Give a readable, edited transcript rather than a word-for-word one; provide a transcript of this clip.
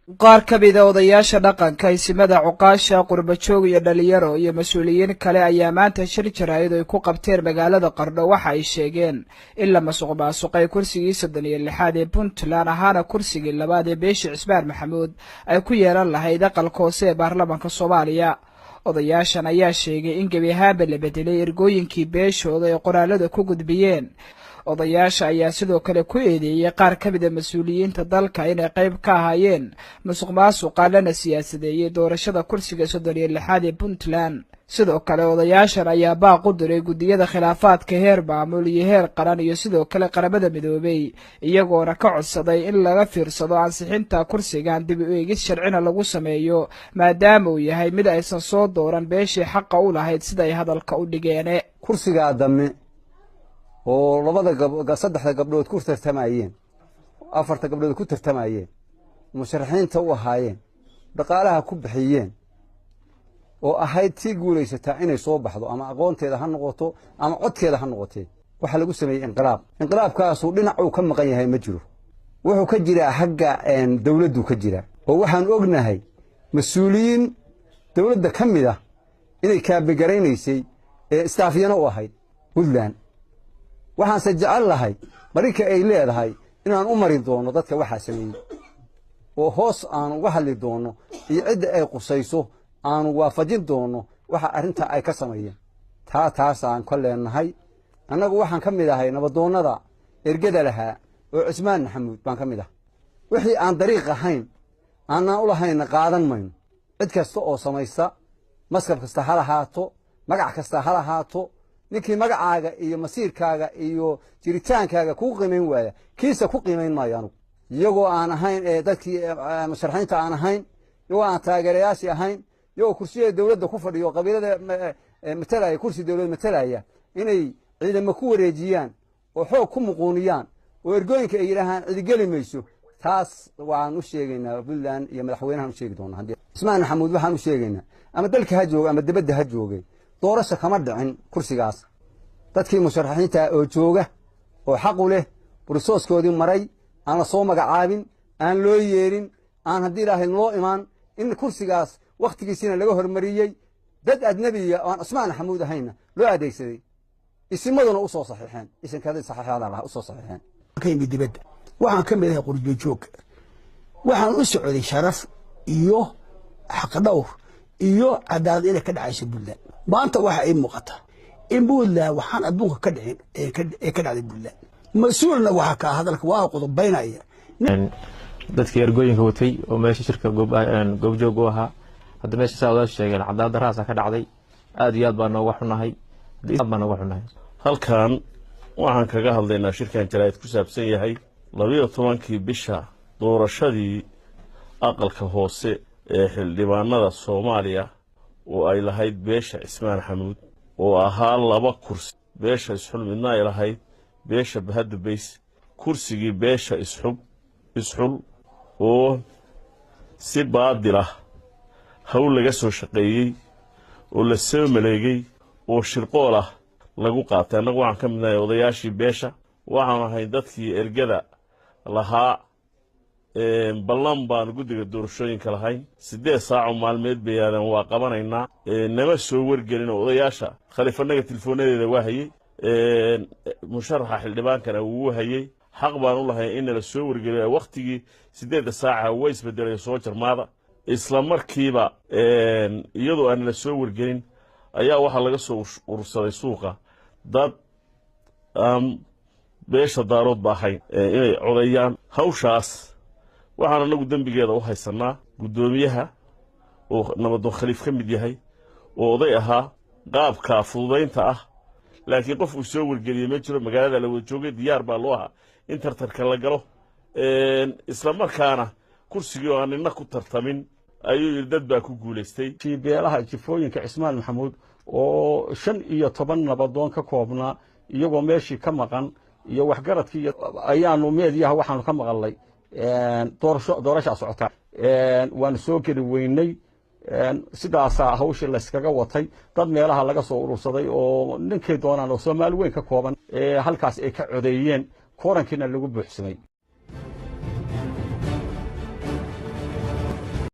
qaar ka mid ah odayaasha dhaqanka isimada cuqaasha qurbajoog iyo dhalinyaro iyo mas-uuliyiin kale ayaa maanta shir jaraa'id ay ku qabteen magaalada Qardho waxa ay sheegeen in la masuqmaasuqay kursigii 36 ee Puntland ahaana kursigii labaad ee beesha Cismaan Maxamuud ay ku yeelan lahayd aqalka hoose ee baarlamaanka Soomaaliya. odayaashan ayaa sheegay in gebi ahaanba la bedelay ergooyinkii beeshooda ay qoraalada ku gudbiyeen. odayaasha ayaa sidoo kale ku eedeeyay qaar ka mid ah mas-uuliyiinta dalka inay qayb ka ahaayeen musuqmaasuqa lana siyaasadeeyay doorashada kursiga 36 ee Puntland. sidoo kale odayaashan ayaa baaq u diray guddiyada khilaafaadka heer maamul iyo heer qaran iyo sidoo kale qaramada midoobay iyagoona ka codsaday in laga fiirsado ansixinta kursigan dib u eegis sharcina lagu sameeyo maadaama uu yahay mid aysan soo dooran beeshii xaqa u lahayd sida ay hadalka u dhigeen. kursiga dame oo saddexda gabdhood ku tartamayeen afarta gabdhood ku tartamayeen musharaxiinta u ahaayeen dhaqaalaha ku bixiyeen oo ahayd tii guuleysata inay soo baxdo ama aqoonteeda ha noqoto ama codkeeda ha noqotee waxa lagu sameeyay inqilaabkaas uu dhinac uu ka maqan yahay ma jiro wuxuu ka jiraa xagga dawladdu ka jira oo waxaan ognahay mas'uuliyiin dawladda ka mid ah inay kaabigaraysay istaafiyana u ahayd Puntland. waxaan se jecel lahay marinka ay leedahay inaan u marin doono dadka waxa sameeyay oo hoos aan uga hadli doono iyo cidda ay qusayso aan waafajin doono waxa arinta ay ka sameeyeen taas aan ka leenahay annagu waxaan ka mid ahay nabadoonnada ergada lahaa oo Cismaan Maxamuud baan ka mid ah wixii aan dariiq ahayn aan u lahayn qaadan mayno cid kasta oo samaysa maskab kasta ha lahaato magac kasta ha lahaato ninkii magacaaga iyo masiirkaaga iyo jiritaankaaga ku qiimeyn waaya kiisa ku qiimeyn maayo anigu iyagoo aan ahayn dadkii musharaxiinta aan ahayn iyagoo aan taageerayaashii ahayn iyagoo kursiyada dawladda ku fadhiyo qabiilada matalaya kursi dawlad matalaya inay ciidamo ku wareejiyaan oo xoog ku muquuniyaan oo ergooyinka ay yiraahdaan cid geli mayso taas waan u sheegaynaa Puntland iyo madaxweynaha u sheegi doonaa hadii Cismaan Maxamuud waxaan u sheegaynaa ama dalka ha joogo ama dibadda ha joogay doorasho kama dhicin kursigaas dadkii musharaxiinta oo jooga oo xaq u leh bursooskoodii maray aan la soo magacaabin aan loo yeerin aan hadii ilaahay loo imaan in kursigaas waqtigiisina laga hormariyay dad adnabiya oo Cismaan Maxamuud ahayna loo adeegsaday isimaduna u soo saxiixeen isinkaada saxiixada ah u soo saxiixeen ka yimid dibadda waxaan ka mid ahay qurbajoog waxaan u socday sharaf iyo xaq dhowr iyo cadaalad inay ka dhacayso Puntland maanta waxa ay muuqata in Puntland waxaan adduunka ka dhicin ee ka dhacday Puntland mas'uulna waxa ka hadalka waa qodobaynaya dadkii ergooyinka watay oo meesha shirka goobjoog u ahaa hadda meesha saawada sheegeen cadaalad daraasa ka dhacday aad iyo aad baan nooga xunahay halkan waxaan kaga hadlaynaa shirkan jaraa'id ku saabsan yahay 12kii bisha doorashadii aqalka hoose ee xildhibaanada Soomaaliya oo ay lahayd beesha Cismaan Maxamuud oo ahaa 2 kursi beesha isxul midna ay lahayd beesha Bahadu Bays kursigii beesha isxul oo si baadil ah hawl laga soo shaqeeyay oo la soo maleegay oo shirqool ah lagu qaatay anagu waxaan ka midnahay odayaashii beesha waxaan ahay dadkii ergada lahaa ballan baan guddiga doorashooyinka lahayn 8 saac maalmeed bayaadan waa qabanaynaa nama soo wargelin odayaasha khaliifanaga teleefoonadeeda waa hayay musharaxa xildhibaankana wuu hayay xaq baan u lahayn in la soo wargeliyo waqtigii 8 saac way isbedelay soo jarmaada isla markiiba iyadoo aan la soo wargelin ayaa waxa laga soo urursaday suuqa dad beesha daarood baahayn inay codayaan hawshaas waxaan anagu dambigeeda u haysanaa gudoomiyaha oo nabadoon khaliif ka mid yahay oo oday ahaa qaabka fududeynta ah laakiin qof uu soo wargeliyay ma jiro magaalada la wada joogay diyaar baa loo ahaa in tartarka la galo isla markaana kursigii oo aan inna ku tartamin ayuu dad baa ku guuleystay beelaha jifooyinka Cismaan Maxamuud oo 15 nabadoon ka koobnaa iyagoo meeshii ka maqan iyo waxgaradkii ayaanu meediyaha waxaanu ka maqalay doorasho socota waan soo geli weynay sidaas hawshii la iskaga watay dad meelaha laga soo urursaday oo ninkay doonaan oo Soomaali weyn ka kooban halkaas ay ka codeeyeen koorankiina lagu buuxsamay